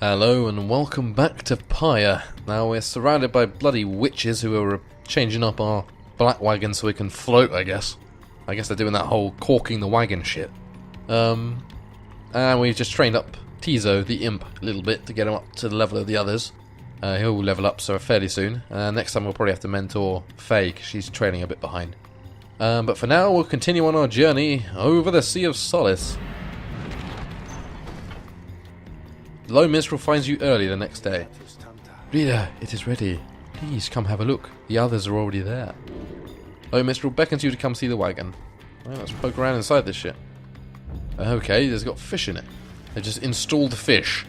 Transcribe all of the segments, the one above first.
Hello and welcome back to Pyre. Now we're surrounded by bloody witches who are changing up our black wagon so we can float, I guess. I guess they're doing that whole caulking the wagon shit. And we've just trained up Tizo, the imp, a little bit to get him up to the level of the others. He'll level up so fairly soon. Next time we'll probably have to mentor Faye, 'cause she's trailing a bit behind. But for now, we'll continue on our journey over the Sea of Solace. The Low Minstrel finds you early the next day. Reader, it is ready. Please come have a look. The others are already there. Low Minstrel beckons you to come see the wagon. Well, let's poke around inside this shit. Okay, there's got fish in it. They just installed fish.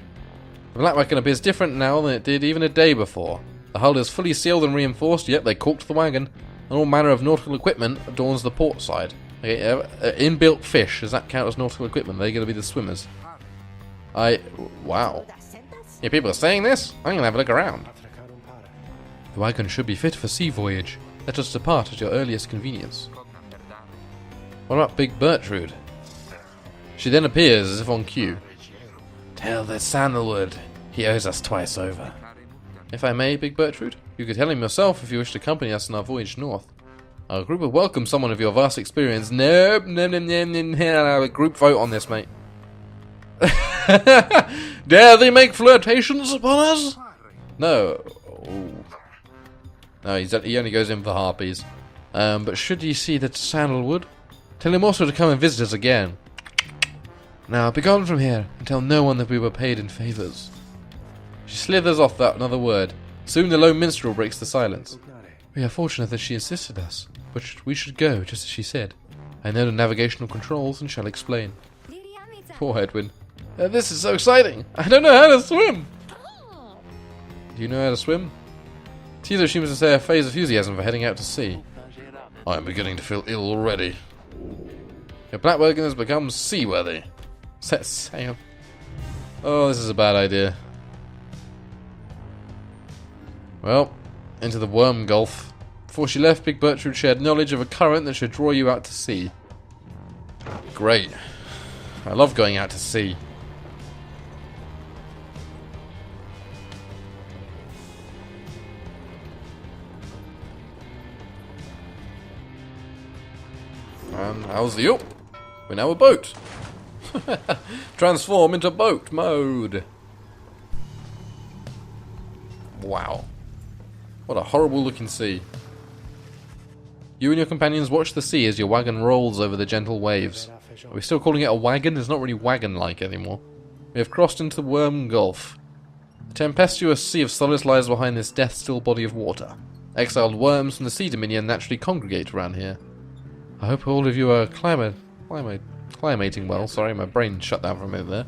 The black wagon appears different now than it did even a day before. The hull is fully sealed and reinforced, yet they caulked the wagon, and all manner of nautical equipment adorns the port side. Okay, inbuilt fish, does that count as nautical equipment? They're going to be the swimmers. Wow. Yeah, people are saying this? I'm going to have a look around. The wagon should be fit for sea voyage. Let us depart at your earliest convenience. What about Big Bertrude? She then appears as if on cue. Tell the Sandalwood he owes us twice over. If I may, Big Bertrude, you could tell him yourself if you wish to accompany us on our voyage north. Our group would welcome someone of your vast experience. Nope, no, group vote on this, mate. Dare they make flirtations upon us? No. Ooh. No, he only goes in for harpies. But should you see that Sandalwood, tell him also to come and visit us again. Now, begone from here, and tell no one that we were paid in favours. She slithers off without another word. Soon the Low Minstrel breaks the silence. We are fortunate that she assisted us, but we should go, just as she said. I know the navigational controls and shall explain. Poor Hedwyn. This is so exciting! I don't know how to swim! Do you know how to swim? Tizo seems to say a phase of enthusiasm for heading out to sea. I am beginning to feel ill already. Your black wagon has become seaworthy. Set sail. Oh, this is a bad idea. Well, into the worm gulf. Before she left, Big Bertrude shared knowledge of a current that should draw you out to sea. Great. I love going out to sea. And how's the up? We're now a boat. Transform into boat mode. Wow. What a horrible looking sea. You and your companions watch the sea as your wagon rolls over the gentle waves. Are we still calling it a wagon? It's not really wagon-like anymore. We have crossed into the Worm Gulf. The tempestuous Sea of Solace lies behind this death-still body of water. Exiled worms from the Sea Dominion naturally congregate around here. I hope all of you are acclimating well. Sorry, my brain shut down for a minute there.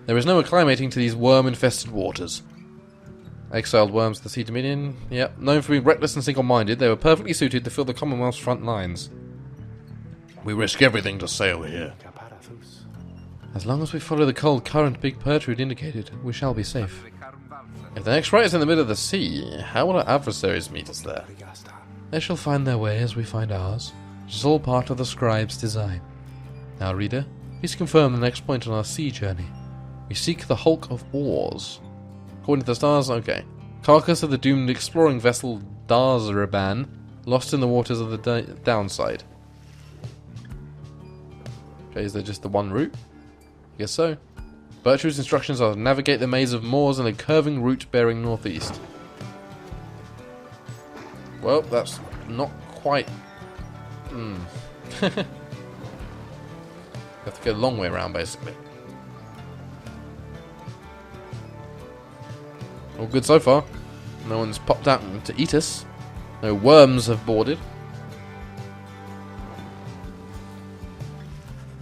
There is no acclimating to these worm-infested waters. Exiled worms of the Sea Dominion. Yep, known for being reckless and single-minded, they were perfectly suited to fill the Commonwealth's front lines. We risk everything to sail here. As long as we follow the cold current Big Bertrude indicated, we shall be safe. If the next right is in the middle of the sea, how will our adversaries meet us there? They shall find their way as we find ours, which is all part of the scribe's design. Now, reader, please confirm the next point on our sea journey. We seek the hulk of oars. According to the stars, okay. Carcass of the doomed exploring vessel Darzaban, lost in the waters of the downside. Okay, is there just the one route? I guess so. Bertrude's instructions are to navigate the maze of moors in a curving route bearing northeast. Well, that's not quite... have to go a long way around, basically. All good so far. No one's popped out to eat us. No worms have boarded.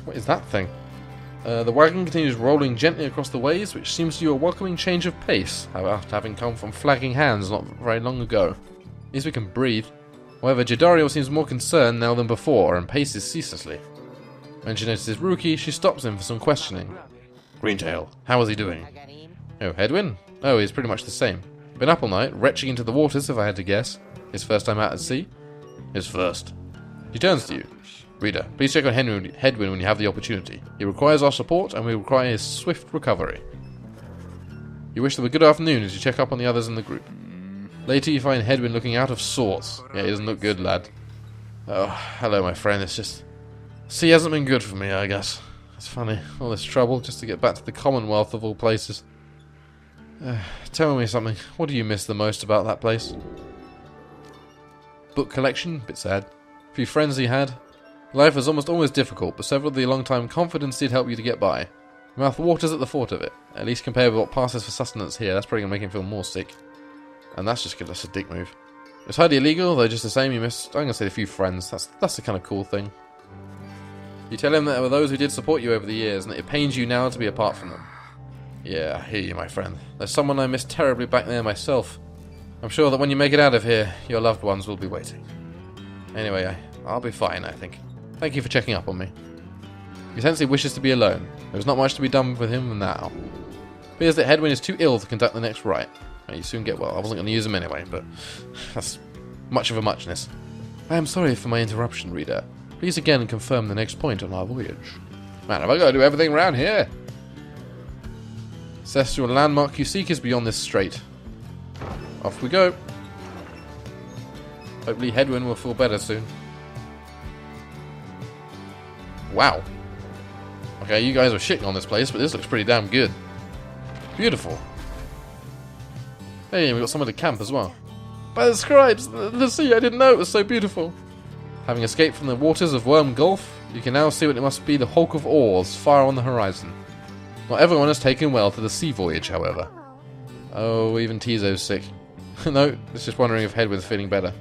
What is that thing? The wagon continues rolling gently across the waves, which seems to you a welcoming change of pace, after having come from flagging hands not very long ago. At least we can breathe. However, Jadario seems more concerned now than before, and paces ceaselessly. When she notices Rookie, she stops him for some questioning. Greentail, how is he doing? Oh, Hedwyn? Oh, he's pretty much the same. Been up all night, retching into the waters, if I had to guess. His first time out at sea? His first. He turns to you. Reader, please check on Hedwyn when you have the opportunity. He requires our support, and we require his swift recovery. You wish them a good afternoon as you check up on the others in the group. Later you find Hedwyn looking out of sorts. Yeah, he doesn't look good, lad. Oh, hello my friend, it's just... Sea hasn't been good for me, I guess. It's funny, all this trouble just to get back to the Commonwealth of all places. Tell me something, what do you miss the most about that place? Book collection, bit sad. A few friends he had. Life was almost always difficult, but several of the long-time confidence did help you to get by. Your mouth waters at the thought of it, at least compared with what passes for sustenance here. That's probably going to make him feel more sick. And that's just good, that's a dick move. It's hardly illegal, though just the same you missed, I'm going to say a few friends. That's the kind of cool thing. You tell him that there were those who did support you over the years, and that it pains you now to be apart from them. Yeah, I hear you, my friend. There's someone I missed terribly back there myself. I'm sure that when you make it out of here, your loved ones will be waiting. Anyway, I'll be fine, I think. Thank you for checking up on me. He senses he wishes to be alone. There's not much to be done with him now. It appears that Hedwyn is too ill to conduct the next rite. You soon get well. I wasn't going to use him anyway, but that's much of a muchness. I am sorry for my interruption, reader. Please again confirm the next point on our voyage. Man, have I got to do everything around here? Ancestral landmark you seek is beyond this strait. Off we go. Hopefully Hedwyn will feel better soon. Wow. Okay, you guys are shitting on this place, but this looks pretty damn good. Beautiful. Hey, we've got somewhere to camp as well. By the scribes, the sea, I didn't know it was so beautiful. Having escaped from the waters of Worm Gulf, you can now see what it must be the hulk of oars far on the horizon. Not everyone has taken well to the sea voyage, however. Oh, even Tizo's sick. No, it's just wondering if Hedwyn's feeling better.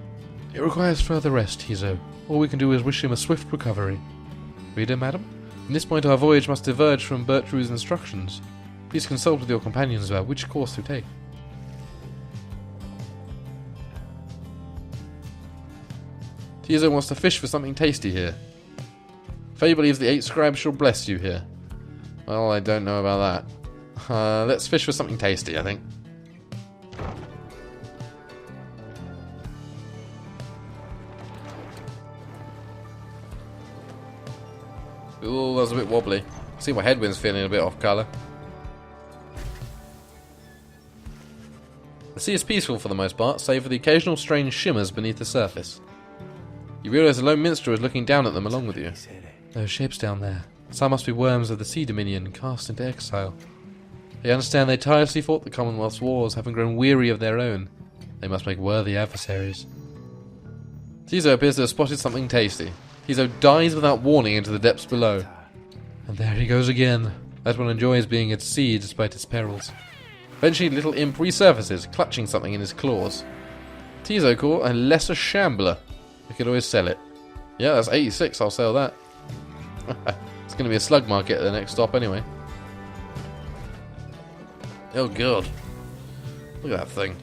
It requires further rest, Tizo. All we can do is wish him a swift recovery. Reader, madam? From this point our voyage must diverge from Bertrude's instructions. Please consult with your companions about which course to take. Tizo wants to fish for something tasty here. Faye believes the 8 scribes shall bless you here. Well, I don't know about that. Let's fish for something tasty, I think. Ooh, that was a bit wobbly. See why Hedwyn's feeling a bit off colour. The sea is peaceful for the most part, save for the occasional strange shimmers beneath the surface. You realise the lone minstrel is looking down at them along with you. Those ships down there. Some must be worms of the Sea Dominion, cast into exile. They understand they tirelessly fought the Commonwealth's wars, having grown weary of their own. They must make worthy adversaries. Tizo appears to have spotted something tasty. Tizo dives without warning into the depths below. And there he goes again. That one enjoys being at sea despite its perils. Eventually, little imp resurfaces, clutching something in his claws. Tizo caught a lesser shambler. We could always sell it. Yeah, that's 86, I'll sell that. It's going to be a slug market at the next stop anyway. Oh god. Look at that thing.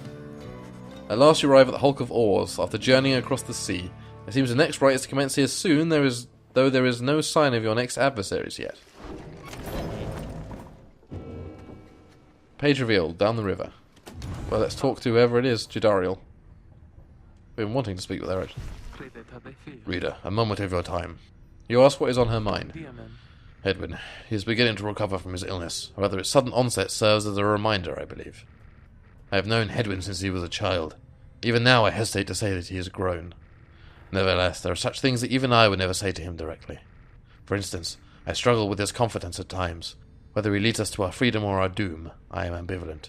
At last you arrive at the hulk of oars, after journeying across the sea. It seems the next rite is to commence here soon, though there is no sign of your next adversaries yet. Page revealed, down the river. Well, let's talk to whoever it is, Jadariel. We've been wanting to speak with her, actually. Reader, a moment of your time. You ask what is on her mind. Hedwyn, he is beginning to recover from his illness. However, its sudden onset serves as a reminder, I believe. I have known Hedwyn since he was a child. Even now I hesitate to say that he has grown. Nevertheless, there are such things that even I would never say to him directly. For instance, I struggle with his confidence at times. Whether he leads us to our freedom or our doom, I am ambivalent.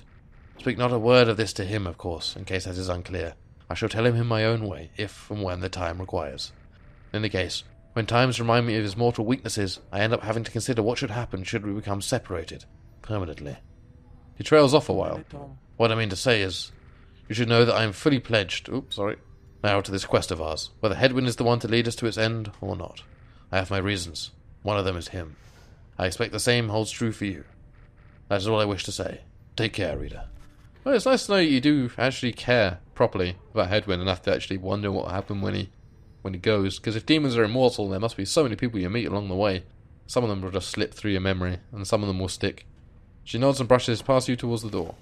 Speak not a word of this to him, of course, in case that is unclear. I shall tell him in my own way, if and when the time requires. In any case, when times remind me of his mortal weaknesses, I end up having to consider what should happen should we become separated, permanently. He trails off a while. What I mean to say is, you should know that I am fully pledged, now to this quest of ours, whether Hedwyn is the one to lead us to its end or not. I have my reasons. One of them is him. I expect the same holds true for you. That is all I wish to say. Take care, reader. Well, it's nice to know you do actually care properly about Hedwyn enough to actually wonder what will happen when he goes. Because if demons are immortal, there must be so many people you meet along the way. Some of them will just slip through your memory, and some of them will stick. She nods and brushes past you towards the door.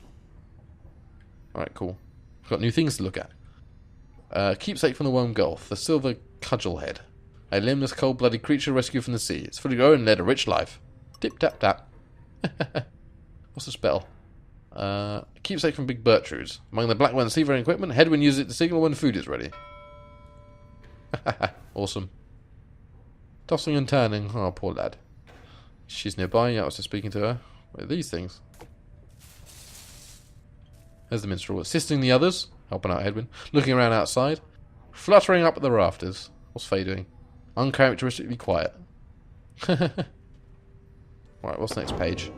Alright, cool. We've got new things to look at. Keepsake from the Worm Gulf, the silver cudgel head. A limbless, cold-blooded creature rescued from the sea. It's fully grown and led a rich life. Tip-tap-tap. What's the spell? Keepsake from Big Bertrude's. Among the Black One's seafaring equipment, Hedwyn uses it to signal when food is ready. Awesome. Tossing and turning. Oh, poor lad. She's nearby. I was just speaking to her. What are these things? There's the minstrel, assisting the others. Helping out Hedwyn. Looking around outside. Fluttering up at the rafters. What's Faye doing? Uncharacteristically quiet. Right, what's the next page?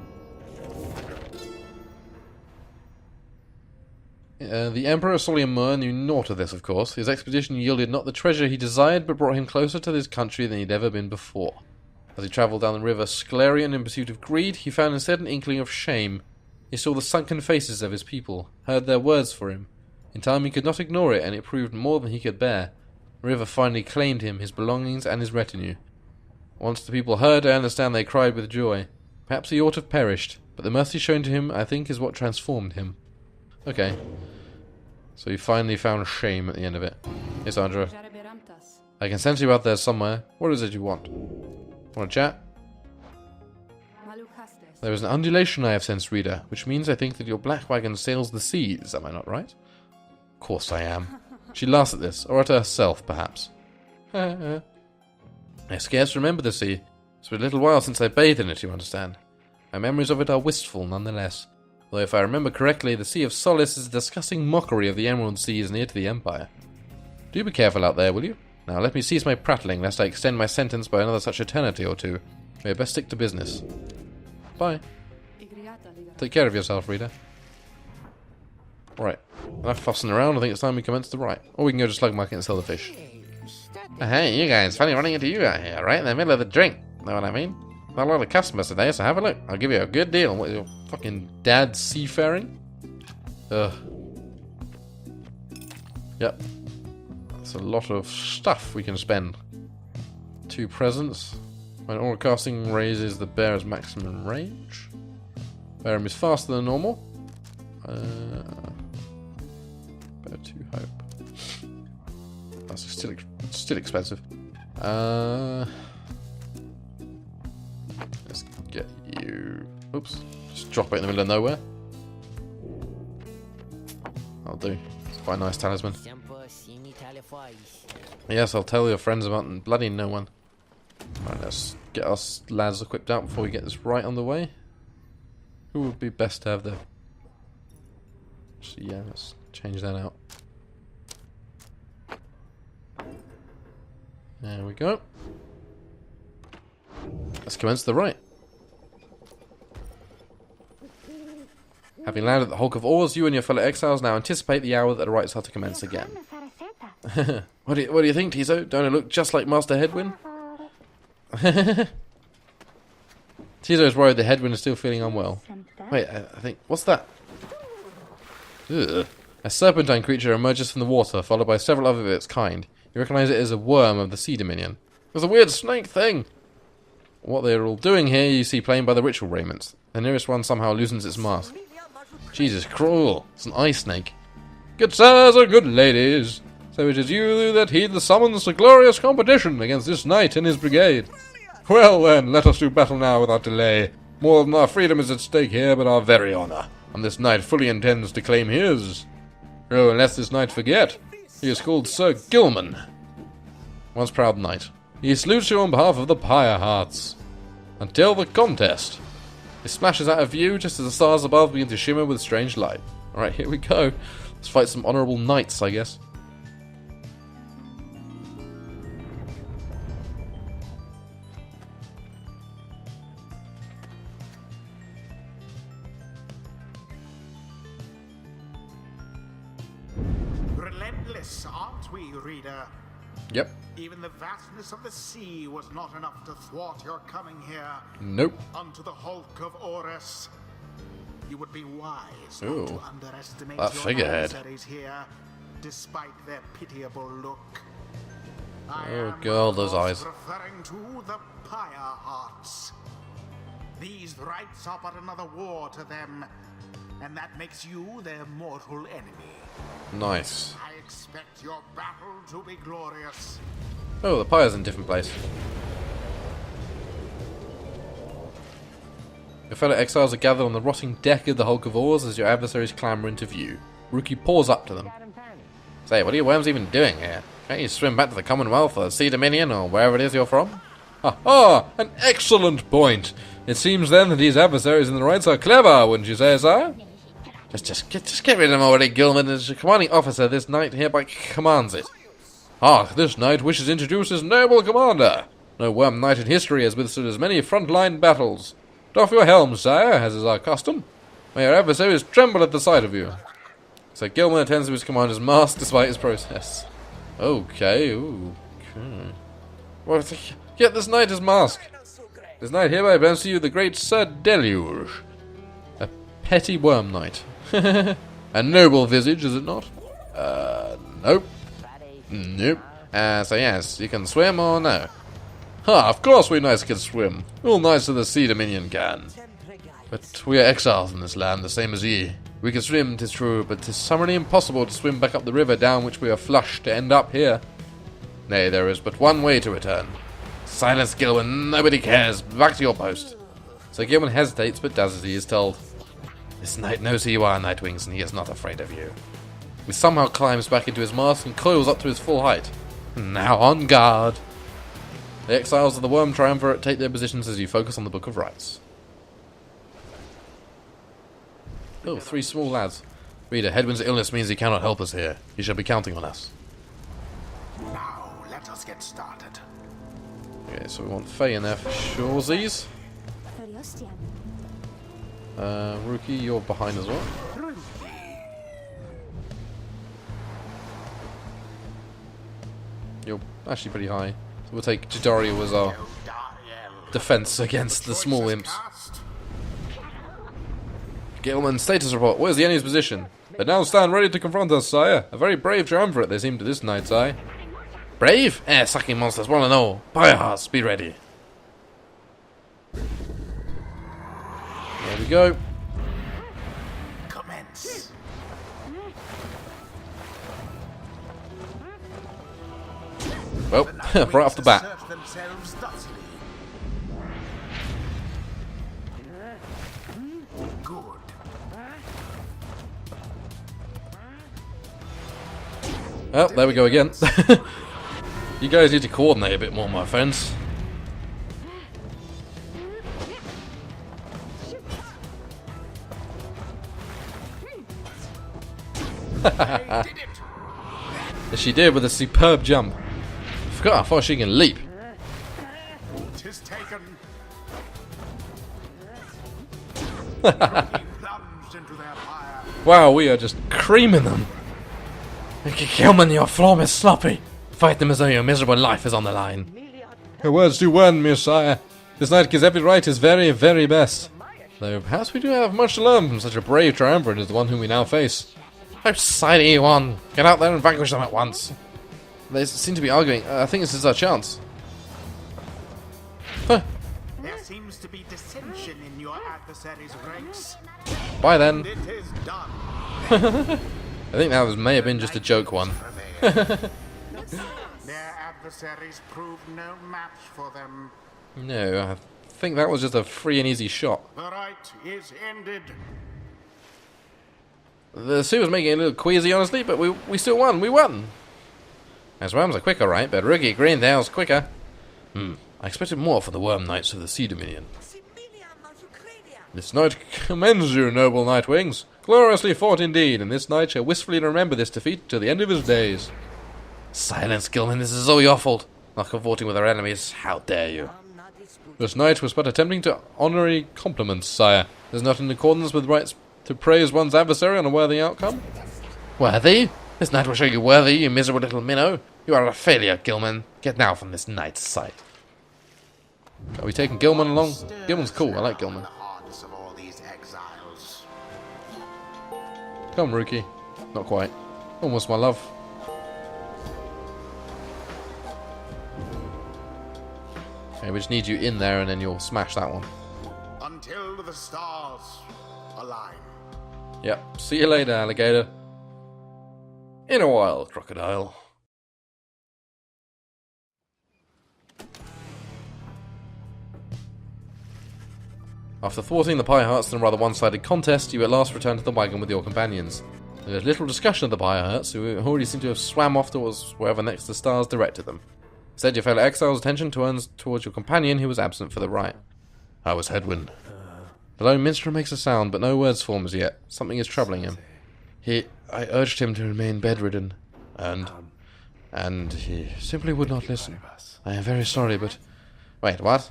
The Emperor Solyman knew naught of this, of course. His expedition yielded not the treasure he desired, but brought him closer to this country than he'd ever been before. As he travelled down the river Sclerion in pursuit of greed, he found instead an inkling of shame. He saw the sunken faces of his people, heard their words for him. In time he could not ignore it, and it proved more than he could bear. The river finally claimed him, his belongings, and his retinue. Once the people heard, I understand they cried with joy. Perhaps he ought to have perished, but the mercy shown to him, I think, is what transformed him. Okay. So he finally found shame at the end of it. Hey, Sandra. I can sense you out there somewhere. What is it you want? Want to chat? There is an undulation I have sensed, reader, which means I think that your black wagon sails the seas. Am I not right? Of course I am. She laughs at this, or at herself, perhaps. I scarce remember the sea. It's been a little while since I bathed in it, you understand. My memories of it are wistful, nonetheless. Though if I remember correctly, the Sea of Solace is a disgusting mockery of the Emerald Seas near to the Empire. Do be careful out there, will you? Now let me cease my prattling, lest I extend my sentence by another such eternity or two. We had best stick to business. Bye. Take care of yourself, reader. Right. Enough fussing around, I think it's time we commence the rite. Or we can go to Slug Market and sell the fish. Hey, you guys, funny running into you out here, right in the middle of the drink. Know what I mean? Not a lot of customers today, so have a look. I'll give you a good deal on what your fucking dad's seafaring. Ugh. Yep. That's a lot of stuff we can spend. 2 presents. When aura casting raises the bearer's maximum range. Bearer is faster than normal. Bear 2 hope. That's still expensive. Let's get you. Oops. Just drop it in the middle of nowhere. I'll do. It's quite a nice talisman. Yes, I'll tell your friends about bloody no one. Right, let's get our lads equipped out before we get this right on the way. Who would be best to have the... Actually, yeah, let's change that out. There we go. Let's commence the rite. Having landed at the Hulk of Oars, you and your fellow exiles now anticipate the hour that the rites are to commence again. What do you think, Tiso? Don't I look just like Master Hedwyn? Tiso is worried that Hedwyn is still feeling unwell. Wait, I think... What's that? Ugh. A serpentine creature emerges from the water, followed by several other of its kind. You recognize it as a worm of the Sea Dominion. There's a weird snake thing! What they're all doing here, you see plain by the ritual raiments. The nearest one somehow loosens its mask. Jesus, cruel! It's an ice snake. Good sirs and good ladies! So it is you that heed the summons to glorious competition against this knight and his brigade. Well then, let us do battle now without delay. More than our freedom is at stake here, but our very honour. And this knight fully intends to claim his. Oh, unless this knight forget, he is called Sir Gilman. Once proud knight. He salutes you on behalf of the Pyre Hearts. Until the contest. It splashes out of view just as the stars above begin to shimmer with strange light. Alright, here we go. Let's fight some honourable knights, I guess. Relentless, aren't we, reader? Yep. Even the vastness of the sea was not enough to thwart your coming here. Nope. Unto the Hulk of Orus. You would be wise Ooh. not to underestimate That your figurehead. adversaries here, despite their pitiable look. Oh god, those eyes. Referring to the Pyre Hearts. These rites are but another war to them, and that makes you their mortal enemy. Nice. I expect your battle to be glorious. Oh, the Pyre's in a different place. Your fellow exiles are gathered on the rotting deck of the Hulk of Oars as your adversaries clamber into view. Rookie paws up to them. Say, what are you worms even doing here? Can't you swim back to the Commonwealth or Sea Dominion or wherever it is you're from? Ah, an excellent point. It seems then that these adversaries in the rights are clever, wouldn't you say, sir? Just get rid of them already, Gilman. As your commanding officer, this knight hereby commands it. This knight wishes to introduce his noble commander. No worm knight in history has withstood as many front-line battles. Doff your helm, sire, as is our custom. May your adversaries tremble at the sight of you. So Gilman attends to his commander's mask despite his protest. Okay. Well, get this knight his mask. This knight hereby presents to you the great Sir Deluge. A petty worm knight. A noble visage, is it not? Nope. Nope. So yes, you can swim or no? Of course we knights can swim. All knights of the Sea Dominion can. But we are exiles in this land, the same as ye. We can swim, 'tis true, but 'tis summarily impossible to swim back up the river down which we are flushed to end up here. Nay, there is but one way to return. Silence, Gilman, nobody cares. Back to your post. So Gilman hesitates, but does as he is told. This knight knows who you are, Nightwings, and he is not afraid of you. He somehow climbs back into his mask and coils up to his full height. Now on guard. The exiles of the Worm Triumvirate take their positions as you focus on the Book of Rights. Oh, 3 small lads. Reader, Hedwyn's illness means he cannot help us here. He shall be counting on us. Now, let us get started. Okay, so we want Faye in there for shoresies. Rookie, you're behind as well. You're actually pretty high. So we'll take Jadario as our defense against the small imps. Gilman, status report. Where's the enemy's position? They now stand ready to confront us, sire. A very brave triumvirate they seem to this knight's eye. Brave? Sucking monsters, one and all. Pyre hearts, be ready. There we go. Commence. Well, right off the bat. Good. Oh, there we go again. You guys need to coordinate a bit more, my friends. Yes, she did with a superb jump. I forgot how far she can leap. 'Tis taken. Plunged into their fire. Wow, we are just creaming them. Gilman, your form is sloppy. Fight them as though your miserable life is on the line. Her words do won, Messiah. This knight gives every right his very, very best. Though perhaps we do have much to learn from such a brave triumvirate as the one whom we now face. How silent you on! Get out there and vanquish them at once. They seem to be arguing. I think this is our chance. Huh. There seems to be dissension in your adversary's ranks. Bye then. It is done. I think that may have been just a joke one. Their adversaries proved no match for them. No, I think that was just a free and easy shot. The right is ended. The suit was making it a little queasy, honestly, but we still won. We won. As worms are quicker, right? But Rookie Greendale's quicker. I expected more for the Worm Knights of the Sea Dominion. This knight commends you, noble Nightwings. Gloriously fought indeed, and this knight shall wistfully remember this defeat to the end of his days. Silence, Gilman, this is all your fault. Not cavorting with our enemies, how dare you? This knight was but attempting to honorary compliments, sire. It is not in accordance with rights to praise one's adversary on a worthy outcome. Worthy? This knight will show you worthy, you miserable little minnow. You are a failure, Gilman. Get now from this knight's sight. Are we taking Gilman along? Gilman's cool, I like Gilman. Come, Rookie. Not quite. Almost, my love. Okay, we just need you in there and then you'll smash that one. Until the stars align. Yep. See you later, alligator. In a while, crocodile. After thwarting the Pyre in a rather one-sided contest, you at last return to the wagon with your companions. There was little discussion of the Pyre, who already seemed to have swam off towards wherever next the stars directed them. Instead, your fellow exile's attention turns towards your companion who was absent for the rite. How was Hedwyn? The lone minstrel makes a sound, but no words form as yet. Something is troubling him. I urged him to remain bedridden, and he simply would not listen. I am very sorry, but... Wait, what?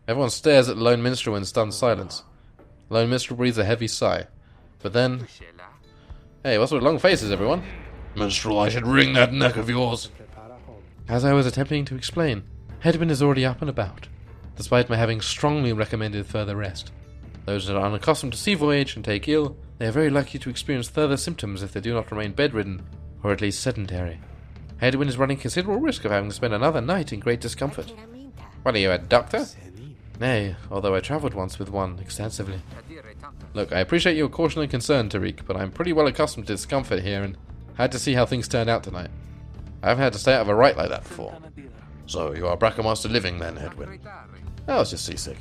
Everyone stares at the lone minstrel in stunned silence. The lone minstrel breathes a heavy sigh. But then... Hey, what's with long faces, everyone? Minstrel, I should wring that neck of yours. As I was attempting to explain, Hedwyn is already up and about, despite my having strongly recommended further rest. Those that are unaccustomed to sea voyage and take ill, they are very likely to experience further symptoms if they do not remain bedridden, or at least sedentary. Hedwyn is running considerable risk of having to spend another night in great discomfort. What are you, a doctor? Nay, although I travelled once with one, extensively. Look, I appreciate your caution and concern, Tariq, but I'm pretty well accustomed to discomfort here and had to see how things turned out tonight. I haven't had to stay out of a rite like that before. So, you are Braccomaster living then, Hedwyn? I was just seasick.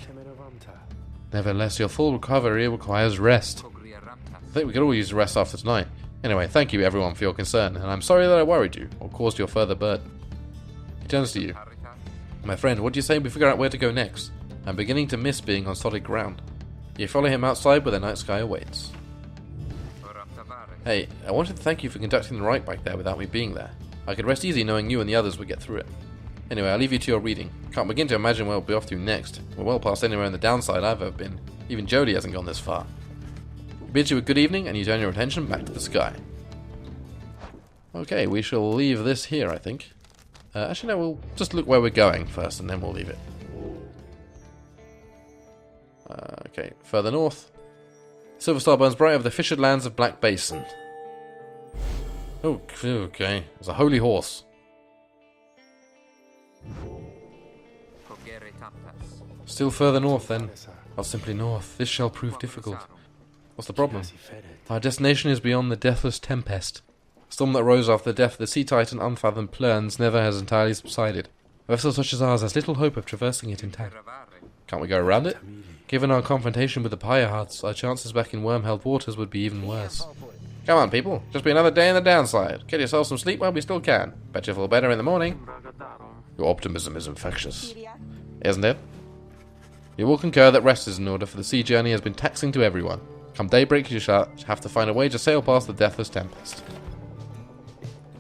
Nevertheless, your full recovery requires rest. I think we could all use rest after tonight. Anyway, thank you everyone for your concern, and I'm sorry that I worried you, or caused you a further burden. He turns to you. My friend, what do you say we figure out where to go next? I'm beginning to miss being on solid ground. You follow him outside where the night sky awaits. Hey, I wanted to thank you for conducting the rite back there without me being there. I could rest easy knowing you and the others would get through it. Anyway, I'll leave you to your reading. Can't begin to imagine where we'll be off to next. We're well past anywhere in the downside I've ever been. Even Jodie hasn't gone this far. He bids you a good evening, and you turn your attention back to the sky. Okay, we shall leave this here, I think. Actually, no, we'll just look where we're going first, and then we'll leave it. Okay, further north. Silver Star burns bright over the fissured lands of Black Basin. Oh, okay. There's a holy horse. Still further north, then. Or simply north. This shall prove difficult. What's the problem? Our destination is beyond the deathless tempest. A storm that rose after the death of the sea titan Unfathomed Plurns never has entirely subsided. A vessel such as ours has little hope of traversing it intact. Can't we go around it? Given our confrontation with the Pyre, our chances back in worm-held waters would be even worse. Come on, people. Just be another day in the downside. Get yourself some sleep while we still can. Bet you'll feel better in the morning. Your optimism is infectious. Isn't it? You will concur that rest is in order, for the sea journey has been taxing to everyone. Come daybreak, you shall have to find a way to sail past the deathless tempest.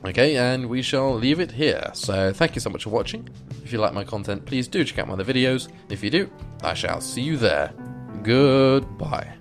Okay, and we shall leave it here. So, thank you so much for watching. If you like my content, please do check out my other videos. If you do, I shall see you there. Goodbye.